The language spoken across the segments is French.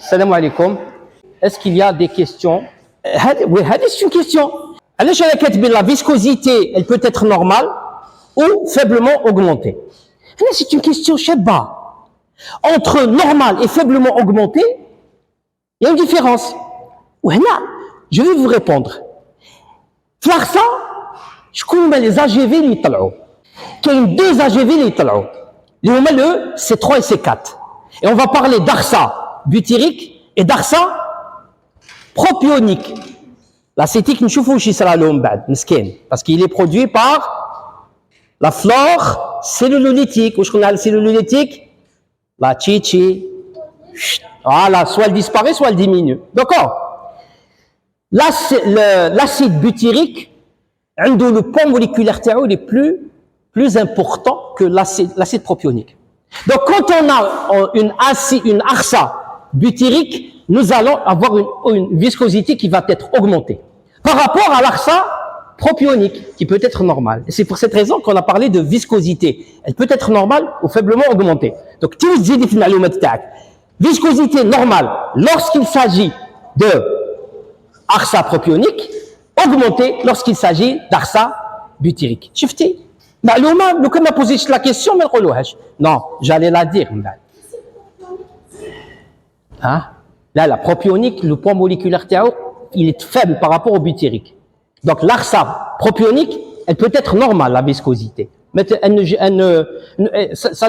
Salam alaikum. Est-ce qu'il y a des questions? Oui, c'est une question. La viscosité, elle peut être normale ou faiblement augmentée. C'est une question chabba. Entre normal et faiblement augmenté, il y a une différence. Je vais vous répondre. Farsa, je connais les AGV qui sont. Il y a deux AGV qui sont. Le C3 et C4. Et on va parler d'arsa butyrique et d'arsa propionique. L'acétique, nous voyons chez Salalom Bad, parce qu'il est produit par la flore cellulolytique. Où est-ce qu'on a le cellulolytique? La chichi. Voilà, soit elle disparaît, soit elle diminue. D'accord? L'acide butyrique, le poids moléculaire il est plus important que l'acide propionique. Donc, quand on a une arsa butyrique, nous allons avoir une viscosité qui va être augmentée par rapport à l'arsa propionique, qui peut être normale. Et c'est pour cette raison qu'on a parlé de viscosité. Elle peut être normale ou faiblement augmentée. Donc, viscosité normale lorsqu'il s'agit de arsa propionique, augmentée lorsqu'il s'agit d'arsa butyrique. Chifti? Nous comme on a posé la question, mais non, j'allais la dire. Hein? Là, la propionique, le poids moléculaire il est faible par rapport au butyrique. Donc, l'arsa propionique, elle peut être normale, la viscosité. Mais ça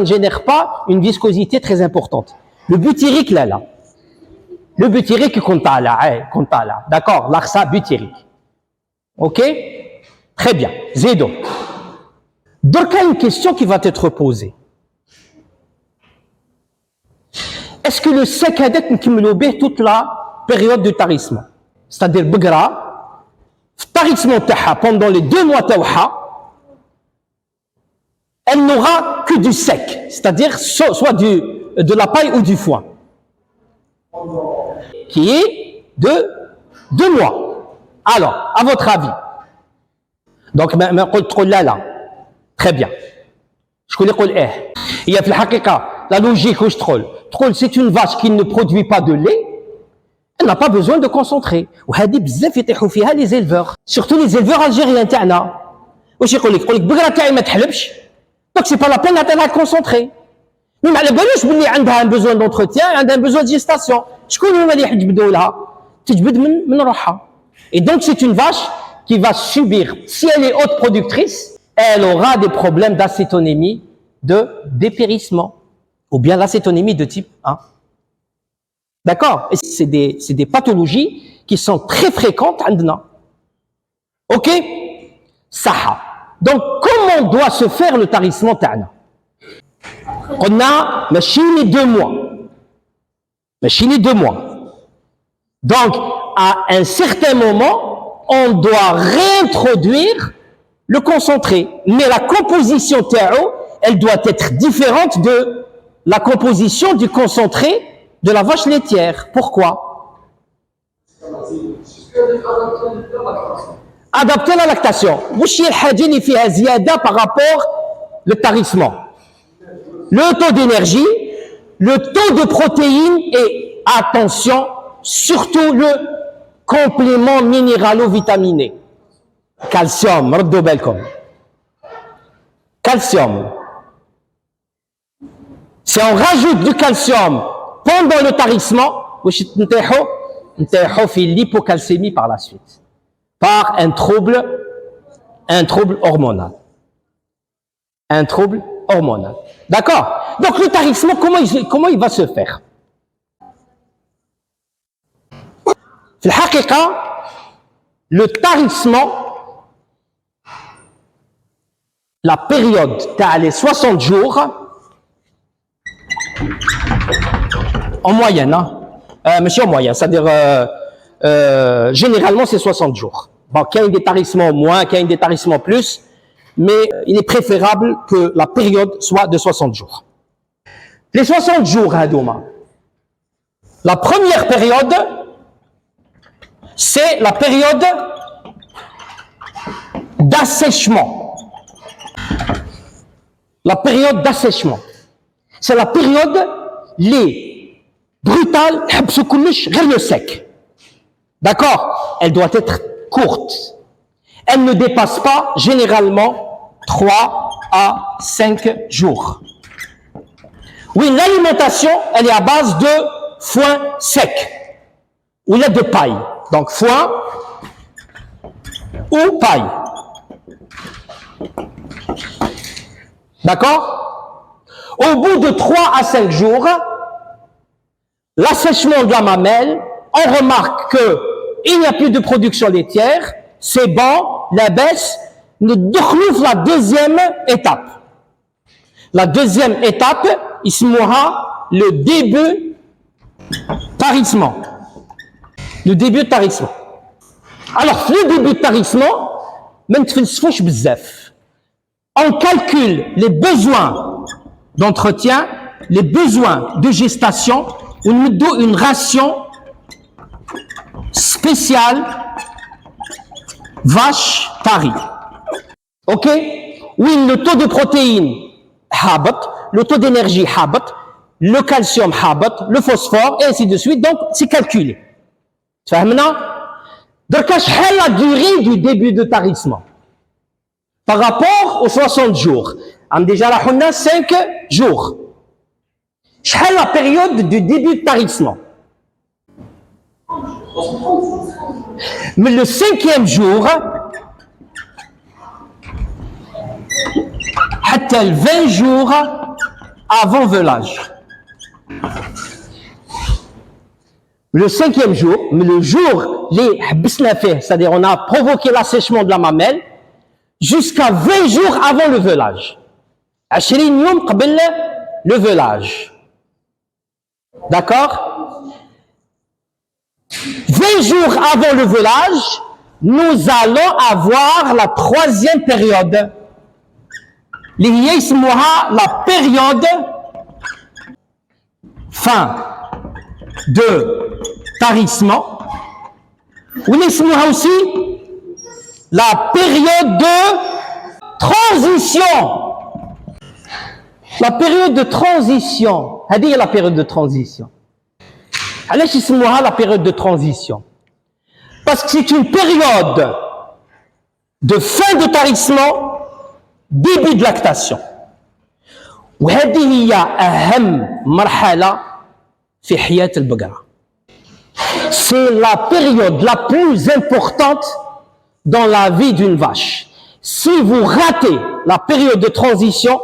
ne génère pas une viscosité très importante. Le butyrique, là. Le butyrique, compte là. D'accord? L'arsa butyrique. Ok? Très bien. Zédo. Donc, il y a une question qui va être posée. Est-ce que le sec est toute la période de tarissement? C'est-à-dire, Begra, tarissement pendant les 2 mois elle n'aura que du sec, c'est-à-dire soit de la paille ou du foin, qui est de 2 mois. Alors, à votre avis? Donc, là. Très bien. Je connais quoi il y a la logique où je troll. C'est une vache qui ne produit pas de lait. Elle n'a pas besoin de concentrer. Les éleveurs, surtout les éleveurs algériens. Donc c'est pas la peine d'être concentré. Mais elle a besoin d'entretien, elle a besoin de gestation. Et donc c'est une vache qui va subir, si elle est haute productrice, elle aura des problèmes d'acétonémie, de dépérissement, ou bien l'acétonémie de type 1. D'accord? Et c'est des pathologies qui sont très fréquentes. Ok? Saha. Donc, comment doit se faire le tarissement ta'na? On a machine 2 mois. Machine 2 mois. Donc, à un certain moment, on doit réintroduire le concentré. Mais la composition TAO, elle doit être différente de la composition du concentré de la vache laitière. Pourquoi? Adapter la lactation. Par rapport au tarissement. Le taux d'énergie, le taux de protéines et, attention, surtout le complément minéralo-vitaminé. Calcium, calcium. Si on rajoute du calcium pendant le tarissement, on fait l'hypocalcémie par la suite, par un trouble hormonal. Un trouble hormonal. D'accord? Donc le tarissement, comment il va se faire? Le tarissement, la période, les 60 jours, en moyenne, monsieur en moyenne, c'est-à-dire généralement c'est 60 jours. Bon, qu'il y ait des tarissements moins, qu'il y ait des tarissements plus, mais il est préférable que la période soit de 60 jours. Les 60 jours, la première période, c'est la période d'assèchement. La période d'assèchement. C'est la période, les brutale, نحبسوا كلش غير le sec. D'accord? Elle doit être courte. Elle ne dépasse pas généralement 3 à 5 jours. Oui, l'alimentation, elle est à base de foin sec ou là de paille. Donc foin ou paille. D'accord? Au bout de 3 à 5 jours, l'assèchement de la mamelle, on remarque qu'il n'y a plus de production laitière, c'est bon, la baisse, nous découvrons la deuxième étape. La deuxième étape, il se mourra le début tarissement. Le début de tarissement. Alors, le début de tarissement, on calcule les besoins d'entretien, les besoins de gestation, on nous donne une ration spéciale vache tari. Ok? Oui, le taux de protéines habot, le taux d'énergie habot, le calcium habot, le phosphore, et ainsi de suite. Donc, c'est calculé. Tu vois maintenant? Donc, quelle est la durée du début de tarissement? Par rapport aux 60 jours. Déjà, là, on a 5 jours. Quelle est la période du début de tarissement? Mais le 5e jour, a-t-elle 20 jours avant velage? Le 5e jour, mais le jour, c'est-à-dire on a provoqué l'assèchement de la mamelle, jusqu'à 20 jours avant le velage. 20 يوم قبل le velage. D'accord? 20 jours avant le velage, nous allons avoir la 3e période. La période fin de tarissement. Ou aussi la période de transition. La période de transition. C'est-à-dire la période de transition. Alors, la période de transition. Parce que c'est une période de fin de tarissement, début de lactation. وهذه هي أهم مرحلة في حياة البقرة. C'est la période la plus importante dans la vie d'une vache. Si vous ratez la période de transition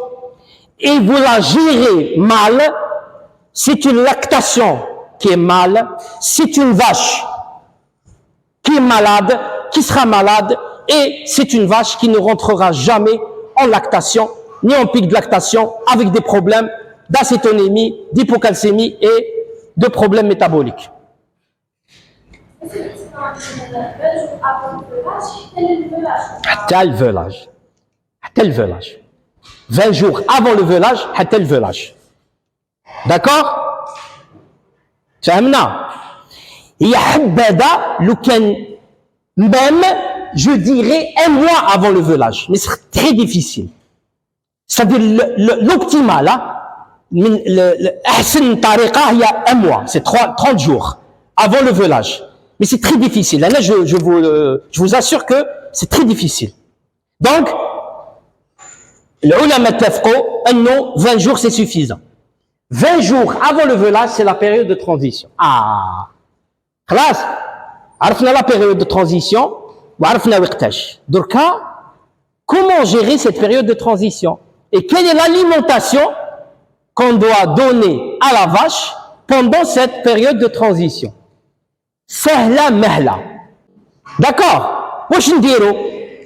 et vous la gérez mal, c'est une lactation qui est mal, c'est une vache qui est malade, qui sera malade, et c'est une vache qui ne rentrera jamais en lactation, ni en pic de lactation, avec des problèmes d'acétonémie, d'hypocalcémie et de problèmes métaboliques. Tel velage. 20 jours avant le velage, tel velage. D'accord? فهمنا؟ هي حبذا لو كان même, je dirais, 1 mois avant le velage. Mais c'est très difficile. C'est-à-dire l'optimal, أحسن طريقة هي 1 mois, c'est 30 jours avant le velage. Mais c'est très difficile. Là, je vous assure que c'est très difficile. Donc, العلماء اتفقوا أنه 20 jours c'est suffisant. 20 jours avant le velage, c'est la période de transition. Ah, خلاص عرفنا la période de transition وعرفنا وقتاش. Donc, comment gérer cette période de transition? Et quelle est l'alimentation qu'on doit donner à la vache pendant cette période de transition? سهلة مهلة. D'accord? واش نديرو؟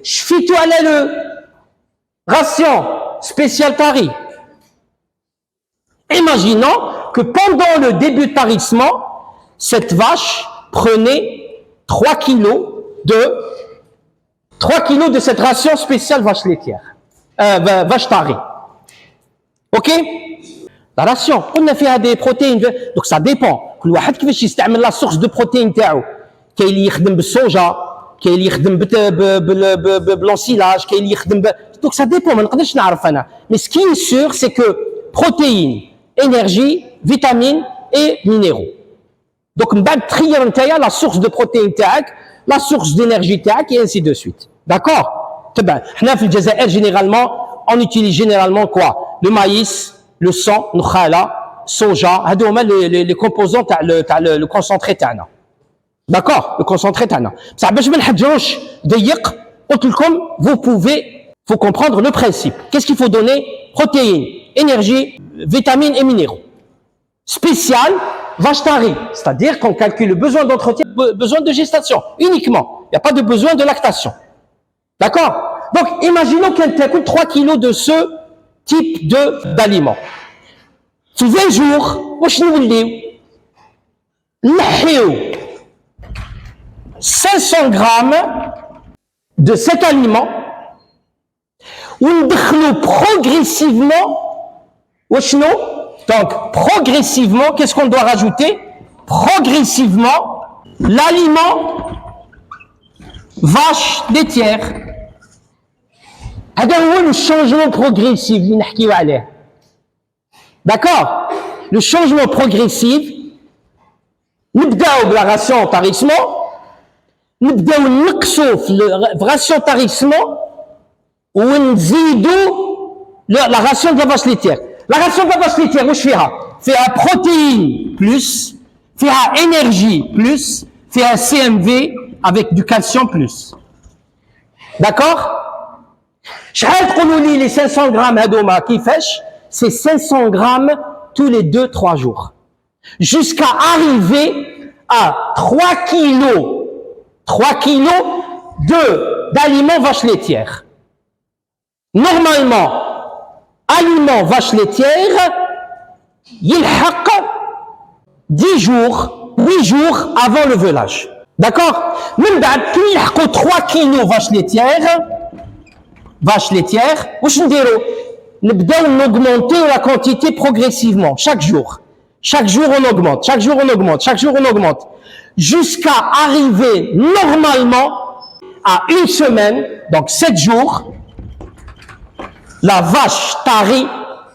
شفيتو على le ration spécial tari. Imaginons que pendant le début de tarissement, cette vache prenait 3 kilos de cette ration spéciale vache laitière, vache tari. Ok? La ration, on a fait des protéines, donc ça dépend. كل واحد كيفاش يستعمل لا سورس دو بروتين تاعو. كاين اللي يخدم بالصوجا، كاين اللي يخدم بالانسيلاج، كاين اللي يخدم donc ça dépend, ما نقدرش نعرف انا. Mais ce qui est sûr, c'est que protéines, énergie, vitamines et minéraux. Donc, on va trier la source de protéines, la source d'énergie, et ainsi de suite. D'accord? Généralement, on utilise généralement quoi? Le maïs, le sang, le khala, soja, les composants, le concentré. D'accord? Le concentré. Vous pouvez, faut comprendre le principe. Qu'est-ce qu'il faut donner? Protéines, énergie, vitamines et minéraux. Spécial, vache tarie, c'est-à-dire qu'on calcule le besoin d'entretien, besoin de gestation, uniquement. Il n'y a pas de besoin de lactation. D'accord? Donc, imaginons qu'elle coûte 3 kilos de ce type d'aliments. Sous 20 jours, nous 500 grammes de cet aliment, où nous progressivement, donc progressivement, qu'est-ce qu'on doit rajouter? Progressivement, l'aliment vache laitière. C'est le changement progressif. D'accord? Le changement progressif, nous avons la ration tarissement, nous avons la ration tarissement, ou nous la ration de la vache laitière. La ration de la vache laitière, où je fais à protéines plus, fait à énergie plus, fait à CMV avec du calcium plus. D'accord? Je vais les 500 grammes d'Adoma qui fait, c'est 500 grammes tous les 2-3 jours. Jusqu'à arriver à 3 kilos d'aliments vache laitière. Normalement, aliments vache laitière, il y a 10 jours, 8 jours avant le velage. D'accord? Même si il y a 3 kilos vache laitière, nous devons augmenter la quantité progressivement, chaque jour. Chaque jour on augmente, chaque jour on augmente, chaque jour on augmente. Jusqu'à arriver normalement à une semaine, donc 7 jours, la vache tarie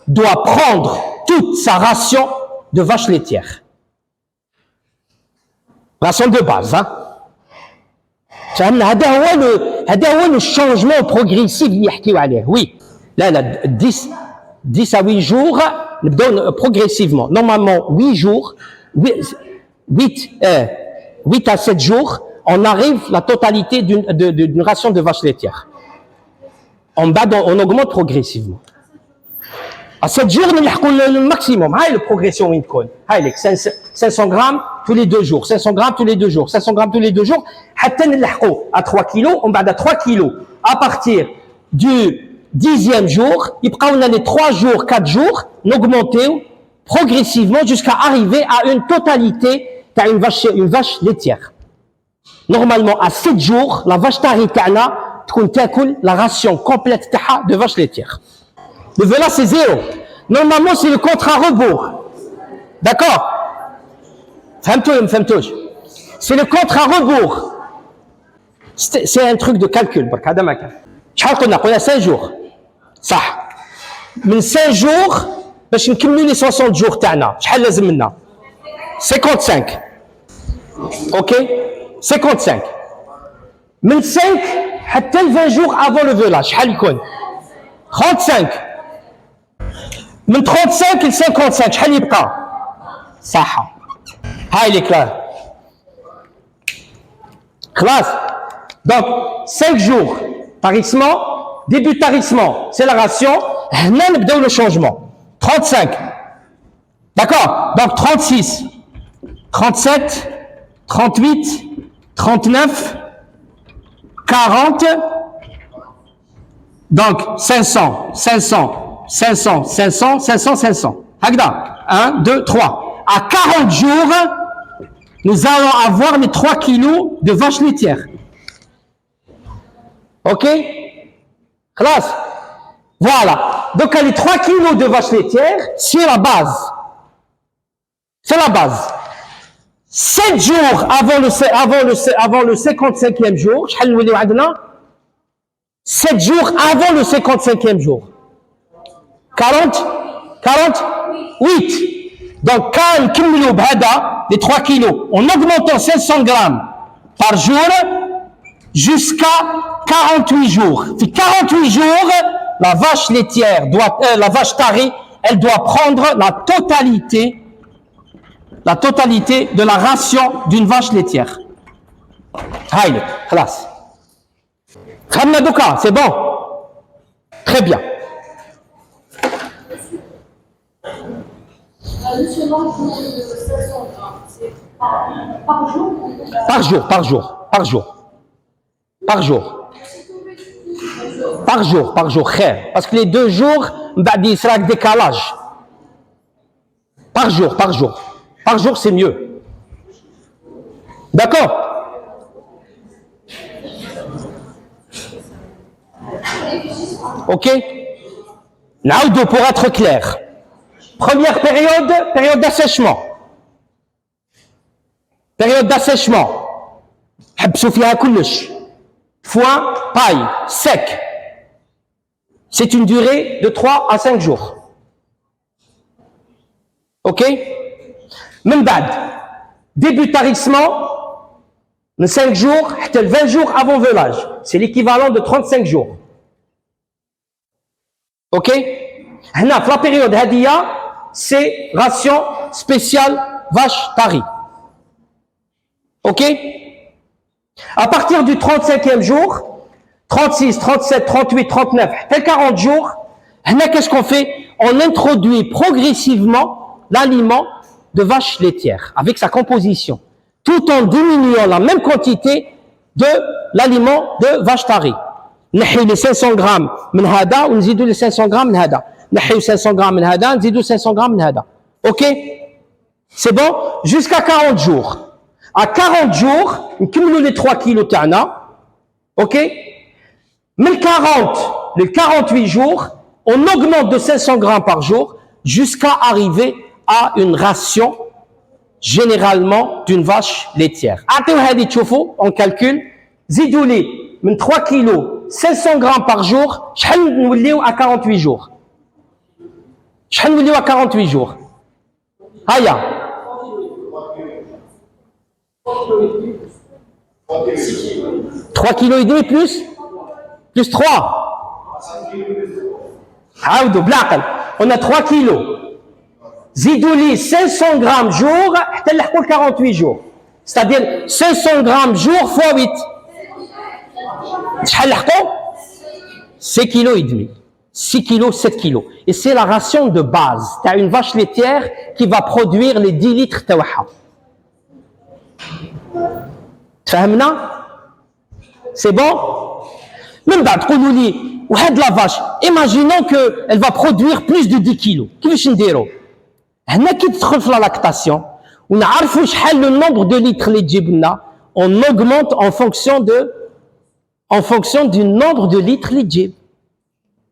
doit prendre toute sa ration de vache laitière. Ration de base, hein. C'est le changement progressif اللي يحكيوا عليه. Oui. Là, 10 à 8 jours, nous donnons progressivement. Normalement, 8 jours, 8 à 7 jours, on arrive à la totalité d'une ration de vache laitière. On augmente progressivement. À 7 jours, nous avons le maximum. Haï, la progression, il y a 500 grammes tous les 2 jours, 500 grammes tous les 2 jours, 500 grammes tous les 2 jours. À 3 kilos, on va à 3 kilos. À partir du 10e jour, on a les 3 jours, 4 jours, augmenter progressivement jusqu'à arriver à une totalité d'une vache laitière. Normalement, à 7 jours, la vache tarie ta'na, la ration complète de vache laitière. Le velage, c'est 0. Normalement, c'est le contre-à-rebours. D'accord? C'est le contre-à-rebours. C'est un truc de calcul. On a 5 jours. Ça. Mais 5 jours, باش نكملوا les 60 jours تاعنا. شحال لازم منا؟ 55. OK? 55. من 5 حتى 20 jours avant le velage. شحال يكون؟ 35. من 35 ل 55 شحال يبقى؟ صحة. هاي اللي كلار. خلاص. Donc 5 jours tarissement, début de tarissement, c'est la ration. هنا نبداو le changement. 35. D'accord? Donc 36, 37, 38, 39, 40. Donc 500, 500, 500, 500, 500, 500. Hagda. 1, 2, 3. À 40 jours, nous allons avoir les 3 kilos de vache laitière. OK? Classe. Voilà. Donc, les 3 kilos de vache laitière, c'est la base. C'est la base. 7 jours avant le 55e jour, 7 jours avant le 55e jour. 48. Donc, quand نكملوا بهذا les 3 kilos, en augmentant 500 grammes par jour jusqu'à 48 jours. Puis 48 jours, la vache laitière doit, la vache tarie, elle doit prendre la totalité de la ration d'une vache laitière. Haïl, خلاص. خدنا دوكا, c'est bon. Très bien. Par jour, khair. Parce que les 2 jours, il sera décalage. Par jour. Par jour, c'est mieux. D'accord? Ok? Naoudou, pour être clair. Première période d'assèchement. Période d'assèchement. حبسوا فيها كلش. Foin, paille, sec. C'est une durée de 3 à 5 jours. Ok? Même bad. Début de tarissement, 5 jours, 20 jours avant velage. C'est l'équivalent de 35 jours. Ok? Là, la période Hadia, c'est ration spéciale vache tari. Ok? À partir du 35e jour, 36, 37, 38, 39, 40 jours, qu'est-ce qu'on fait? On introduit progressivement l'aliment de vache laitière avec sa composition, tout en diminuant la même quantité de l'aliment de vache tari. نحي les 500 grammes من هذا ونزيدوا les 500 grammes من هذا. نحيوا 500 grammes من هذا نزيدوا 500 grammes من هذا. Ok? C'est bon? Jusqu'à 40 jours. À 40 jours, on cumule les 3 kilos تاعنا. Ok? Mais les 48 jours, on augmente de 500 grammes par jour jusqu'à arriver à une ration généralement d'une vache laitière. عطيو هذه تشوفوا on calcule زيدوا لي من 3 kilos 500 grammes par jour شحال نوليو à 48 jours شحال نوليو à 48 jours هيا 3 kilos et demi plus 3 عاودوا بالعقل on a 3 kilos زيدوا لي 500 grammes jour حتى نلحقوا 48 jours c'est-à-dire 500 grammes jour fois 8 شحال لحقوا 6 kilos et demi 6 kilos 7 kilos et c'est la ration de base tu as une vache laitière qui va produire les 10 litres تاعها فهمنا c'est bon من بعد تقولوا لي وهاد لا vache imaginons que elle va produire plus de 10 kilos كيفاش نديروا هنا كي تدخل في لا لاكتاسيون ونعرفوا شحال لو نومبر دو ليتر اللي تجيب لنا on augmente en fonction du nombre de litres اللي تجيب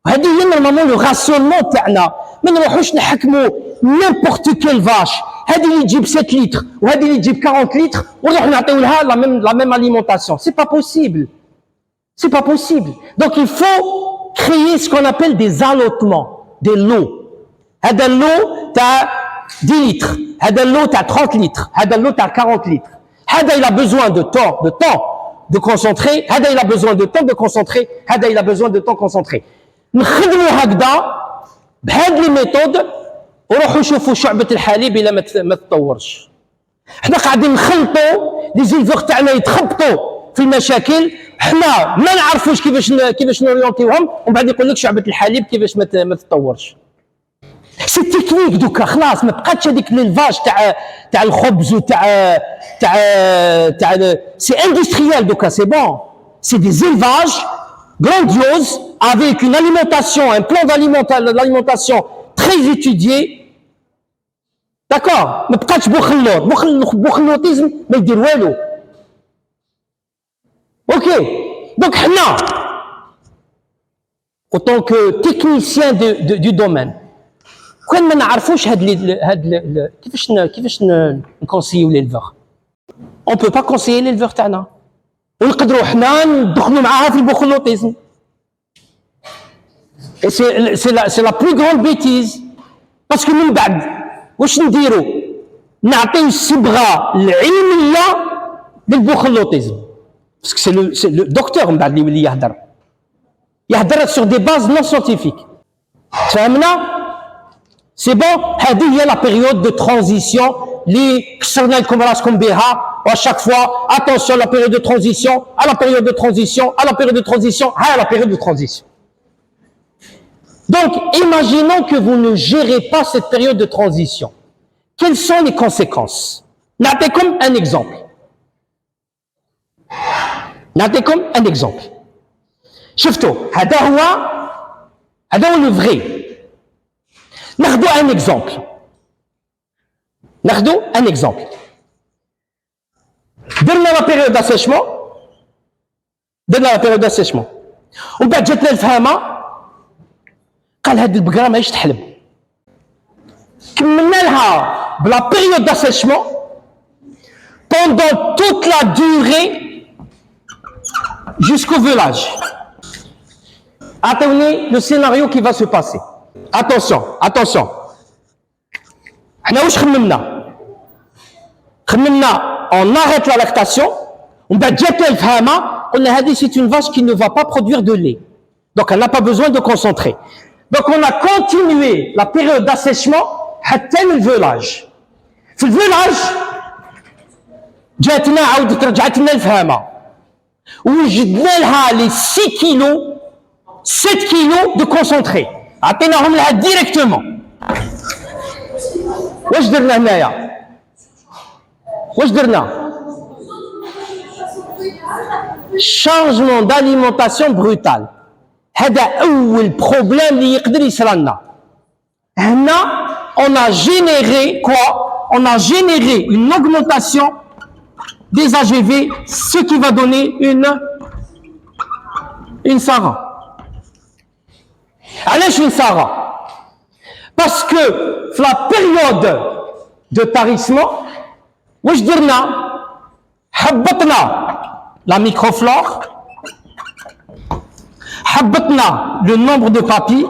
هذه هي نورمالمون لو راسيونمون تاعنا ما نروحوش نحكموا n'importe quelle vache هذه اللي تجيب 7 litres وهذه اللي تجيب 40 litres ونروح نعطيو لها la même alimentation c'est pas possible donc il faut créer ce qu'on appelle des allottements des lots هذا اللو تاع 10 litres هذا اللو تاع 30 litres هذا اللو تاع 40 litres هذا il a besoin de temps de concentrer هذا il a besoin de temps de concentrer هذا il a besoin de temps concentré نخدموا هكذا بهذه لي ميثود وروحوا شوفوا شعبة الحليب إلا ما تطورش حنا قاعدين نخلطوا لي زيلفور تاعنا يتخبطوا في المشاكل حنا ما نعرفوش كيفاش نوريونتيوهم ومن بعد يقول لك شعبة الحليب كيفاش ما تطورش سي تكنيك دوكا خلاص ما بقاتش هذيك ليلفاج تاع الخبز وتاع سي اندستريال دوكا سي بون سي دي زيلفاج grandiose avec une alimentation un plan d'alimentation très étudié d'accord ما بقاتش بوخلوطيزم ما يدير والو اوكي دونك حنا autant que technicien du domaine كون ما نعرفوش كيفاش نكونسيو ليلفور on peut pas conseiller ليلفور تاعنا ونقدروا حنا ندخلوا معاها في البوخلوطيزم et c'est la plus grande bêtise parce que من بعد واش نديرو؟ نعطيو الصبغه العلميه للبوخلوطيزم باسكو سي لو دكتور من بعد اللي يولي يهضر سور دي باز نون سيانتيفيك. فهمنا؟ سي بون. هذه هي لا بيريود دو ترانزيسيون اللي كسرنا لكم راسكم بها. À chaque fois, attention à la période de transition, à la période de transition, à la période de transition, à la période de transition. Donc, imaginons que vous ne gérez pas cette période de transition. Quelles sont les conséquences? N'attendez comme un exemple. N'attendez comme un exemple. شفتوا هذا هو le vrai. ناخذوا un exemple. ناخذوا un exemple. درنا لا بيريود داسيشمون ومن بعد جاتنا الفهامه قال هاد البقره ماهيش تحلب. كملنا لها بلا بيريود داسيشمون pendant toute la durée jusqu'au velage. Attendez le scénario qui va se passer. Attention. حنا واش خممنا on arrête la lactation, on va jeter le fama, on a dit c'est une vache qui ne va pas produire de lait. Donc elle n'a pas besoin de concentrer. Donc on a continué la période d'assèchement حتى le velage. في الفيلاج جاتنا عاودت رجعتنا الفهامة وجدنا لها لي 6 كيلو 7 كيلو دو كونسونتري عطيناهم لها ديريكتومون. واش درنا هنايا؟ Changement d'alimentation brutal. هذا أول problème اللي يقدر يصرالنا. هنا on a généré quoi? On a généré une augmentation des AGV, ce qui va donner une SARA. علاش une SARA? Parce que la période de tarissement واش درنا؟ حبطنا لا ميكروفلور، حبطنا le nombre de papilles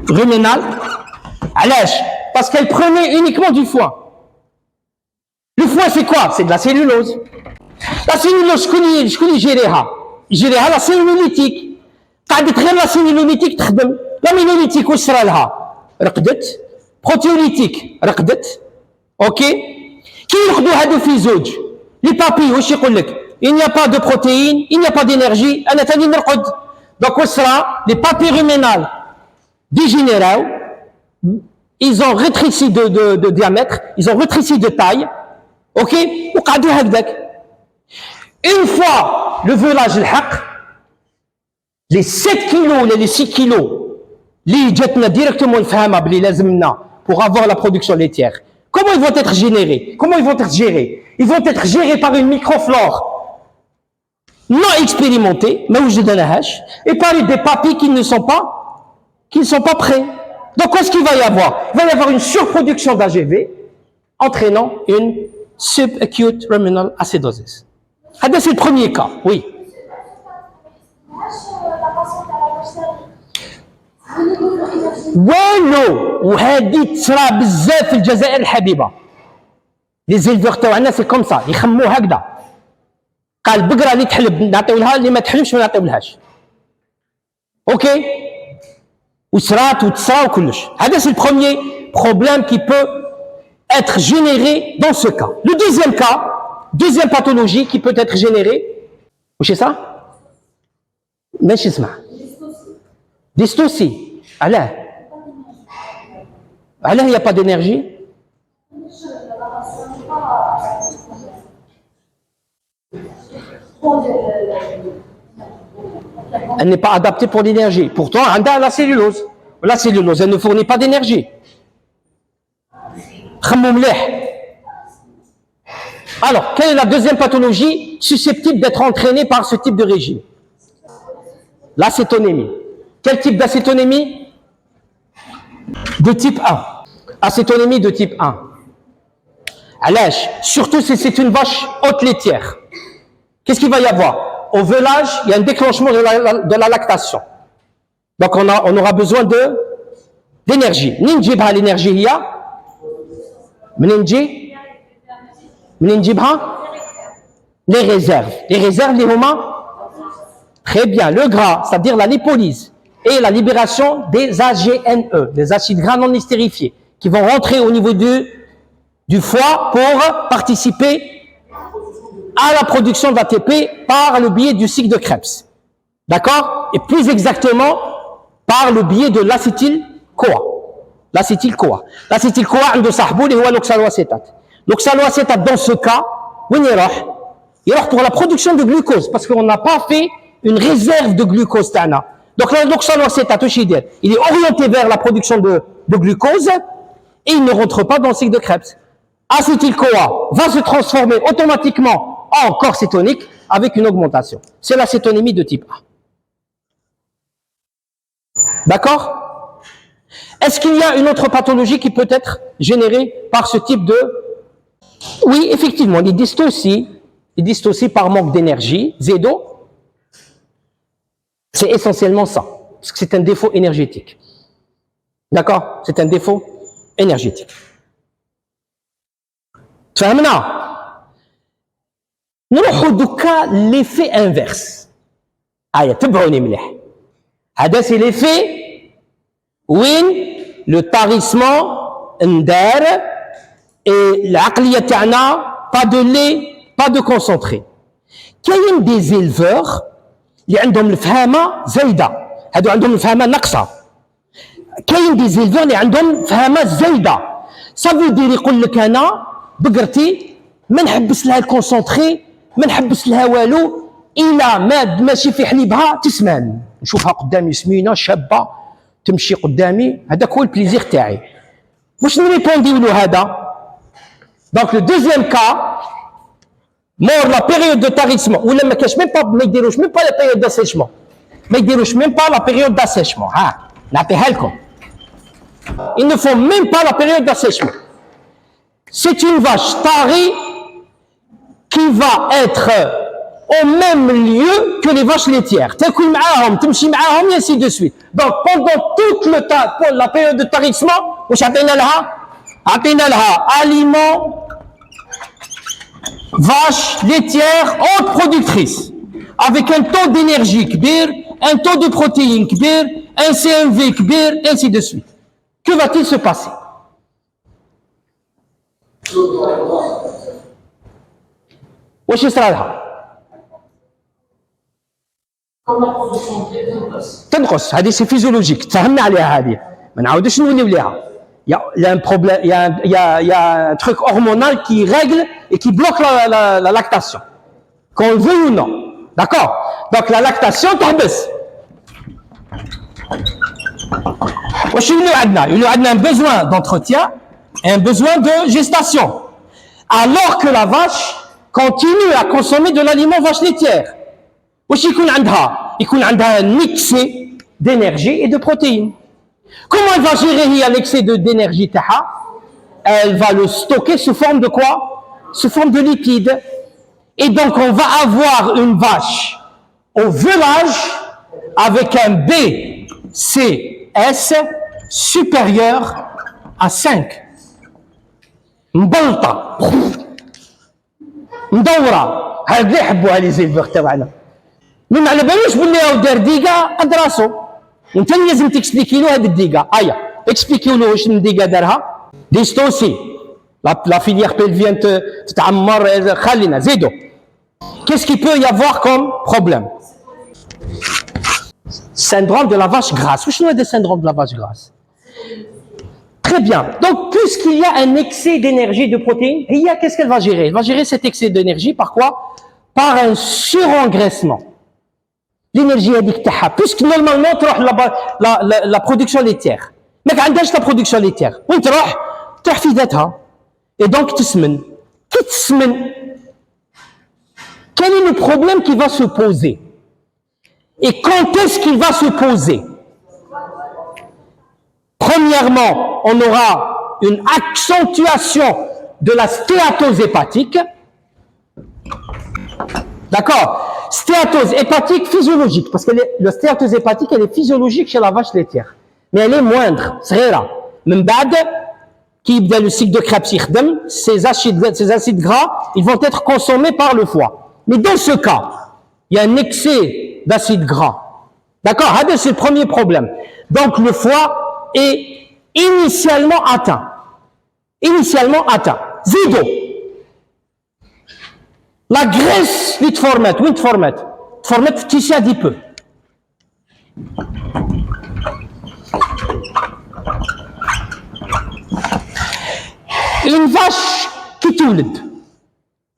ruminales. علاش؟ parce qu'elle prenait uniquement du foin. Le foin c'est quoi? C'est de la cellulose. La cellulose شكون يجيريها؟ يجيريها لا سيلوليتيك. قعدت غير لا سيلوليتيك تخدم. لا ميلوليتيك واش صرا لها؟ رقدت. بروتيوليتيك رقدت. اوكي؟ كي ياخذوا هادو في زوج لي بابي واش يقول لك؟ il n'y a pas de protéines, il n'y a pas d'énergie, انا ثاني نرقد. donc واش صرا؟ لي بابي رومينال ديجينيراو، ils ont rétréci de diamètre, ils ont rétréci de taille. ok وقعدوا هكذاك. une fois le velage الحق les 7 kilos ولا les 6 kilos اللي جاتنا ديريكتومون الفهامه بلي لازمنا pour avoir la production laitière. Comment ils vont être générés? Comment ils vont être gérés? Ils vont être gérés par une microflore non expérimentée, et par des papilles qui ne sont pas prêts. Donc, qu'est-ce qu'il va y avoir? Il va y avoir une surproduction d'AGV entraînant une subacute ruminal acidosis. C'est le premier cas, oui. والو وهذه تصرا بزاف في الجزائر الحبيبه. لي زيلفور تاعنا سي كوم سا يخمو هكذا. قال بقره اللي تحلب نعطيو لها، اللي ما تحلبش ما نعطيولهاش. اوكي وصرات وتصرا وكلش. هذا سي البروميير بروبليم كي بو être généré dans ce cas. Le deuxième cas, deuxième pathologie qui peut être générée, واش ça? ماشي اسمع. Dystocie. علاه il n'y a pas d'énergie? Elle n'est pas adaptée pour l'énergie. Pourtant, elle a la cellulose. La cellulose, elle ne fournit pas d'énergie. Alors, quelle est la deuxième pathologie susceptible d'être entraînée par ce type de régime? L'acétonémie. Quel type d'acétonémie? De type 1. Acétonémie de type 1. À l'âge, surtout si c'est une vache haute laitière. Qu'est-ce qu'il va y avoir? Au velage, il y a un déclenchement de la lactation. Donc on aura besoin d'énergie. Ninjibha l'énergie, il y a منين نجي؟ منين نجيبها؟ Les réserves. Les réserves, les Romains? Très bien. Le gras, c'est-à-dire la lipolyse et la libération des AGNE, des acides gras non estérifiés, qui vont rentrer au niveau du foie pour participer à la production d'ATP par le biais du cycle de Krebs. D'accord? Et plus exactement, par le biais de l'acétyl-CoA. L'acétyl-CoA. L'acétyl-CoA, عنده صاحبه اللي هو l'oxaloacétate. L'oxaloacétate, dans ce cas, وين يروح؟ يروح pour la production de glucose, parce qu'on n'a pas fait une réserve de glucose تاعنا. Donc l'oxaloacétate, واش يدير؟ Il est orienté vers la production de glucose et il ne rentre pas dans le cycle de Krebs. Acétyl-CoA va se transformer automatiquement en corps cétonique avec une augmentation. C'est la cétonémie de type A. D'accord? Est-ce qu'il y a une autre pathologie qui peut être générée par ce type de... Oui, effectivement, les dystocies par manque d'énergie, Zédo, c'est essentiellement ça, parce que c'est un défaut énergétique. D'accord? C'est un défaut énergétique. فهمنا؟ نروحوا دوكا l'effet inverse. تبعوني مليح. هذا c'est l'effet وين le tarissement ندار et العقلية تاعنا pas de lait, pas de concentré. كاين des éleveurs اللي عندهم الفهامة زايدة، هادو عندهم الفهامة ناقصة. كاين des éleveurs اللي عندهم فهامة زايدة. ça veut dire يقول لك أنا بقرتي ما نحبس لها الكونسونطري، ما نحبس لها والو، إلا ماشي في حليبها تسمان، نشوفها قدامي سمينة شابة تمشي قدامي، هذاك هو البليزير تاعي. واش نريبونديو له هذا؟ دونك لو دوزيام كا مور لا بيريود دو تاريسمون، ولا ما كاش ميم با، ما يديروش ميم با لا بيريود داسيشمون، ما يديروش ميم با لا بيريود داسيشمون. ها نعطيها لكم. ils ne font même pas la période d'assèchement. C'est une vache tarée qui va être au même lieu que les vaches laitières. تاكل معاهم، تمشي معاهم et ainsi de suite. Donc pendant toute le temps, pour la période de tarissement, واش عطينا لها؟ عطينا لها aliment vache laitière haute productrice avec un taux d'énergie كبير, un taux de protéines كبير, un CMV كبير, ainsi de suite. Que va-t-il se passer? واش يصرى لها؟ تنقص. هذه سي فيزيولوجيك، تفهمنا عليها هذه، ما نعاودوش نوليو ليها. Il y a un problème, il y a un truc hormonal qui règle et qui bloque la lactation, qu'on le veuille ou non. D'accord? Donc la lactation تحبس. واش يوليو عندنا؟ يوليو عندنا un besoin d'entretien et un besoin de gestation. Alors que la vache continue à consommer de l'aliment vache laitière. واش يكون عندها؟ يكون عندها un excès d'énergie et de protéines. Comment elle va gérer l'excès d'énergie تاعها? Elle va le stocker sous forme de quoi? Sous forme de liquide. Et donc on va avoir une vache au veulage avec un BCS supérieur à 5. مبلطة مدورة. هذا اللي يحبوها لي زيلفور تاعنا. مي ما على بالوش باللي راهو دار ديكا قد راسو، وانت اللي لازم تكسبليكي له هذه الديكا. اكسبليكيو له واش الديكا دارها. ديستوسي لا فيليير بيلفيان تتعمر. خلينا زيدو. Qu'est-ce qu'il peut y avoir comme problème? Syndrome de la vache grasse. Où est le syndrome de la vache grasse? Très bien. Donc, puisqu'il y a un excès d'énergie, de protéines, qu'est-ce qu'elle va gérer? Elle va gérer cet excès d'énergie par quoi? Par un surengraissement. L'énergie addict, puisque normalement, tu as la production laitière. Mais quand tu as la production laitière, tu as fait et donc tu semaines. Quel est le problème qui va se poser? Et quand est-ce qu'il va se poser? Premièrement, on aura une accentuation de la stéatose hépatique. D'accord? Stéatose hépatique physiologique, parce que la stéatose hépatique, elle est physiologique chez la vache laitière. Mais elle est moindre, صغيرة. من بعد qui est le cycle de Krebs يخدم, ces acides gras, ils vont être consommés par le foie. Mais dans ce cas, il y a un excès d'acides gras. D'accord? C'est le premier problème. Donc le foie est initialement atteint. Zido. La graisse, vite format, tissu adipeux. Une vache qui touled,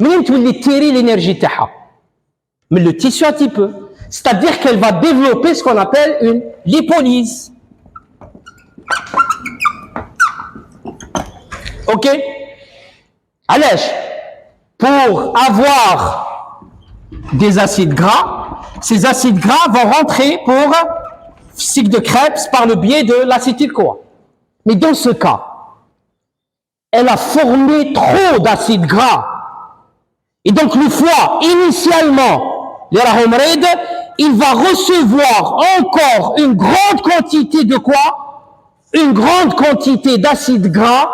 منين تولي تيري l'énergie تاعها من le tissu adipeux, c'est-à-dire qu'elle va développer ce qu'on appelle une lipolyse. Ok? علاش? Pour avoir des acides gras, ces acides gras vont rentrer pour cycle de Krebs par le biais de l'acétyl-CoA. Mais dans ce cas, elle a formé trop d'acides gras. Et donc le foie, initialement, il va recevoir encore une grande quantité de quoi? Une grande quantité d'acides gras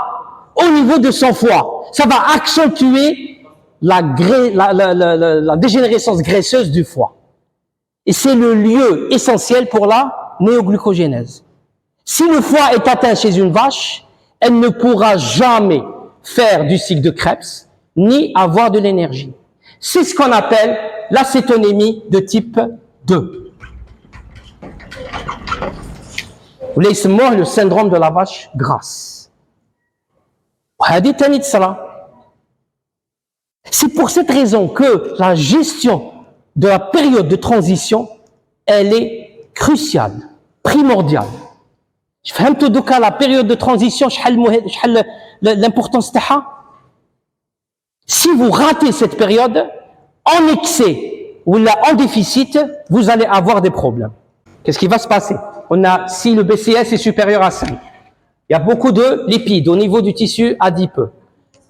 au niveau de son foie. Ça va accentuer la dégénérescence graisseuse du foie. Et c'est le lieu essentiel pour la néoglucogénèse. Si le foie est atteint chez une vache, elle ne pourra jamais faire du cycle de Krebs, ni avoir de l'énergie. C'est ce qu'on appelle l'acétonémie de type 2. Ou le syndrome de la vache grasse. C'est pour cette raison que la gestion de la période de transition, elle est cruciale, primordiale. Je فهمتوا دوكا la période de transition شحال l'importance تاعها. Si vous ratez cette période en excès ou là en déficit, vous allez avoir des problèmes. Qu'est-ce qui va se passer? Si le BCS est supérieur à 5, il y a beaucoup de lipides au niveau du tissu adipeux.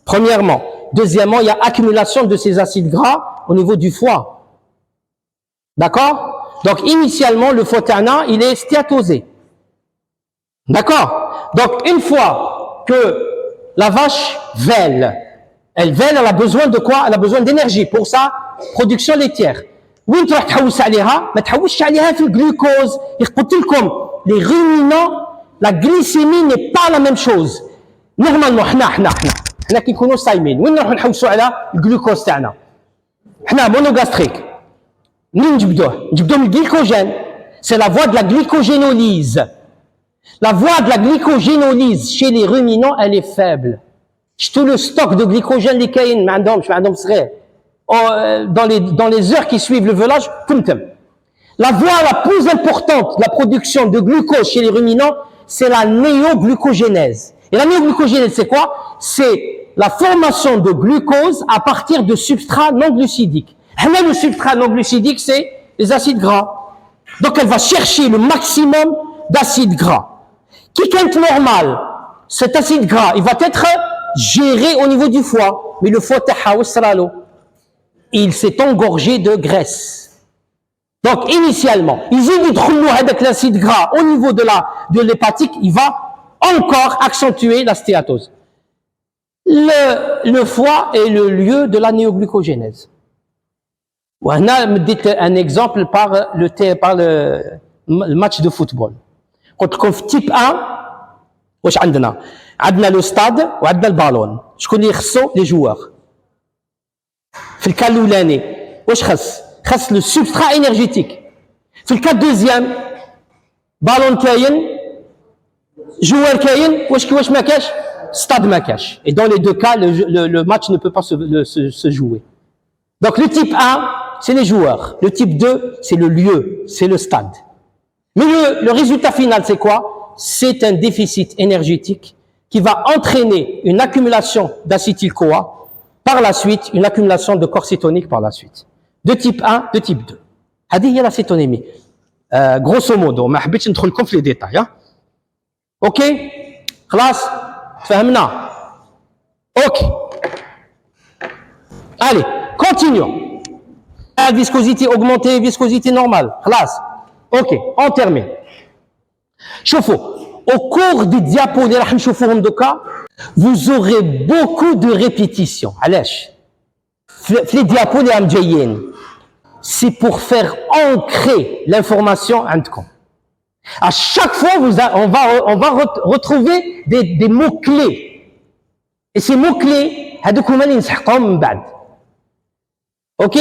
Premièrement. Deuxièmement, il y a accumulation de ces acides gras au niveau du foie. D'accord? Donc, initialement, le foie tana, il est stéatosé. D'accord? Donc, une fois que la vache vèle, elle a besoin de quoi? Elle a besoin d'énergie pour sa production laitière. وين تروح تحوس عليها؟ ما تحوسش عليها في الجلوكوز. قلت لكم les ruminants, la glycémie n'est pas la même chose. Normalement, حنا كي نكونوا صايمين وين نروحوا نحوسوا على الجلوكوز تاعنا؟ حنا مونوغاستريك. منين نجبدوه من الجليكوجين. C'est la voie de la glycogénolyse. La voie de la glycogénolyse chez les ruminants, elle est faible. Tout le stock de glycogène اللي كاين ما عندهمش صغير. Dans les heures qui suivent le velage, la voie la plus importante de la production de glucose chez les ruminants, c'est la néoglucogénèse. Et la néoglucogénèse, c'est quoi? C'est la formation de glucose à partir de substrats non glucidiques. Et le substrat non glucidique, c'est les acides gras. Donc elle va chercher le maximum d'acides gras. Qui est normal, cet acide gras, il va être géré au niveau du foie. Mais le foie, il s'est engorgé de graisse. Donc, initialement, avec l'acide gras au niveau de l'hépatique, il va encore accentuer la stéatose. Le foie est le lieu de la néoglucogénèse. Un exemple par le match de football. Quand on fait type 1, واش عندنا لو ستاد وعندنا البالون. شكون اللي يخصو؟ لي جوار. في الكا الاولاني واش خص لو سبسترا انرجيتيك. في الكا دوزيام بالون كاين joueur كاين واش ما كاش stade ما كاش. Et dans les deux cas le match ne peut pas se jouer. Donc le type 1 c'est les joueurs, le type 2 c'est le lieu, c'est le stade. Mais le résultat final c'est quoi? C'est un déficit énergétique qui va entraîner une accumulation d'acétyl-CoA, par la suite une accumulation de corps cétonique par la suite. De type 1, de type 2. هذه هي l'acétonémie. Grosso modo, ما حبيتش ندخل لكم في لي ديتاي. اوكي؟ خلاص؟ فهمنا؟ اوكي. Allez, continuons. La viscosité augmentée, viscosité normale. خلاص؟ اوكي, on termine. شوفوا, au cours des diapos اللي راح نشوفوهم دوكا, Vous aurez beaucoup de répétitions. علاش؟ في diapos اللي عم جايين. C'est pour faire ancrer l'information عندكم. À chaque fois, on va retrouver des mots-clés. Et ces mots-clés, هذوك هما اللي نسحقهم من بعد. Ok?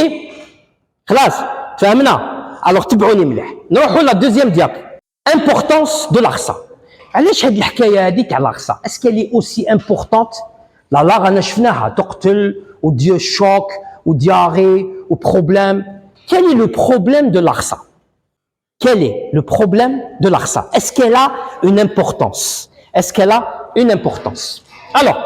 خلاص فهمنا. Alors تبعوني مليح. نروحوا la deuxième diapo. Importance de l'ARSA. علاش هاد الحكايه هذيك على l'ARSA? Est-ce qu'elle est aussi importante? لا رانا شفناها تقتل ودير شوك ودياري وبروبلème. Quel est le problème de l'ARSA? Quel est le problème de l'ARSA? Est-ce qu'elle a une importance? Est-ce qu'elle a une importance? Alors,